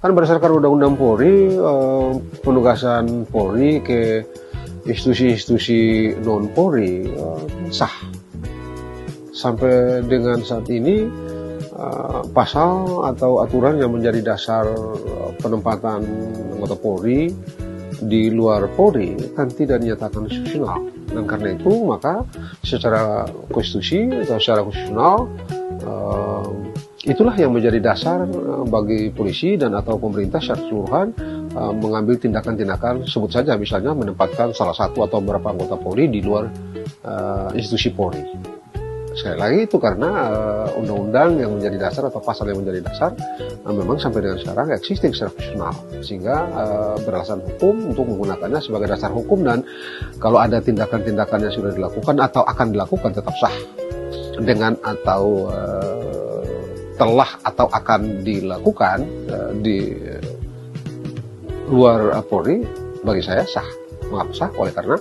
Kan berdasarkan Undang-Undang Polri, penugasan Polri ke institusi-institusi non-Polri sah. Sampai dengan saat ini, pasal atau aturan yang menjadi dasar penempatan anggota Polri di luar Polri kan tidak dinyatakan konstitusional, dan karena itu maka secara konstitusi atau secara konstitusional itulah yang menjadi dasar bagi polisi dan atau pemerintah secara keseluruhan mengambil tindakan-tindakan, sebut saja misalnya menempatkan salah satu atau beberapa anggota Polri di luar institusi Polri. Sekali lagi itu karena undang-undang yang menjadi dasar atau pasal yang menjadi dasar memang sampai dengan sekarang existing secara konstitusional, sehingga beralasan hukum untuk menggunakannya sebagai dasar hukum, dan kalau ada tindakan-tindakan yang sudah dilakukan atau akan dilakukan tetap sah. Dengan atau telah atau akan dilakukan di luar Polri, bagi saya sah. Mengapa sah? Oleh karena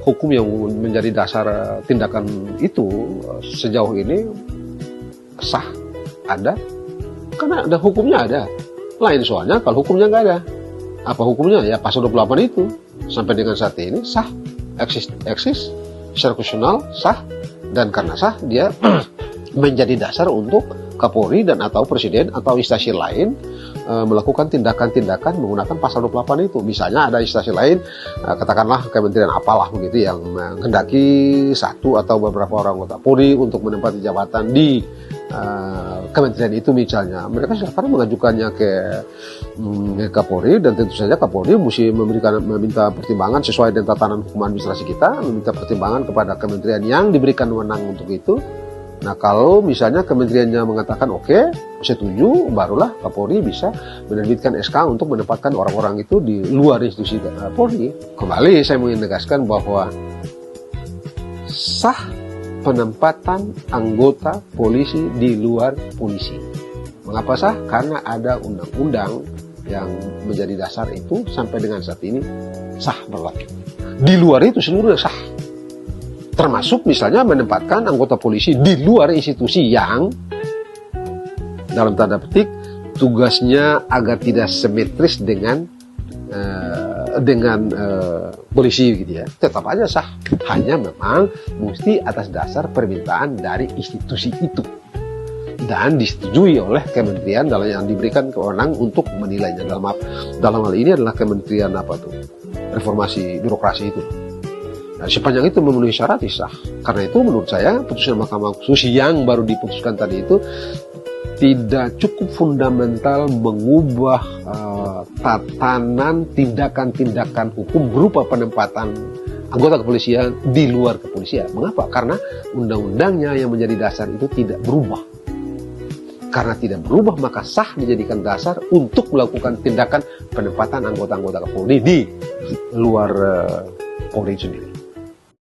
hukum yang menjadi dasar tindakan itu sejauh ini sah, ada, karena ada hukumnya ada. Lain soalnya kalau hukumnya nggak ada. Apa hukumnya? Ya pasal 28 itu. Sampai dengan saat ini sah, eksis secara konstitusional sah, dan karena sah dia menjadi dasar untuk Kapolri dan atau Presiden atau instansi lain melakukan tindakan-tindakan menggunakan pasal 28 itu. Misalnya ada instansi lain, katakanlah kementerian apalah begitu, yang menghendaki satu atau beberapa orang anggota Polri untuk menempati jabatan di kementerian itu misalnya. Mereka silakan mengajukannya ke Kapolri, dan tentu saja Kapolri mesti meminta pertimbangan sesuai dengan tatanan hukum administrasi kita, meminta pertimbangan kepada kementerian yang diberikan wewenang untuk itu. Nah, kalau misalnya kementeriannya mengatakan oke, setuju, barulah Kapolri bisa menerbitkan SK untuk menempatkan orang-orang itu di luar institusi Polri. Kembali saya ingin menegaskan bahwa sah penempatan anggota polisi di luar polisi. Mengapa sah? Karena ada undang-undang yang menjadi dasar itu sampai dengan saat ini sah berlaku. Di luar itu seluruhnya sah. Termasuk misalnya menempatkan anggota polisi di luar institusi yang dalam tanda petik tugasnya agar tidak simetris dengan polisi gitu ya, tetap aja sah. Hanya memang mesti atas dasar permintaan dari institusi itu dan disetujui oleh kementerian dalam yang diberikan kewenangan untuk menilainya. Dalam hal ini adalah kementerian reformasi birokrasi itu. Nah, sepanjang itu memenuhi syarat sah. Karena itu menurut saya putusan Mahkamah Konstitusi yang baru diputuskan tadi itu tidak cukup fundamental mengubah tatanan tindakan-tindakan hukum berupa penempatan anggota kepolisian di luar kepolisian. Mengapa? Karena undang-undangnya yang menjadi dasar itu tidak berubah. Karena tidak berubah, maka sah dijadikan dasar untuk melakukan tindakan penempatan anggota-anggota Polri di luar Polri sendiri.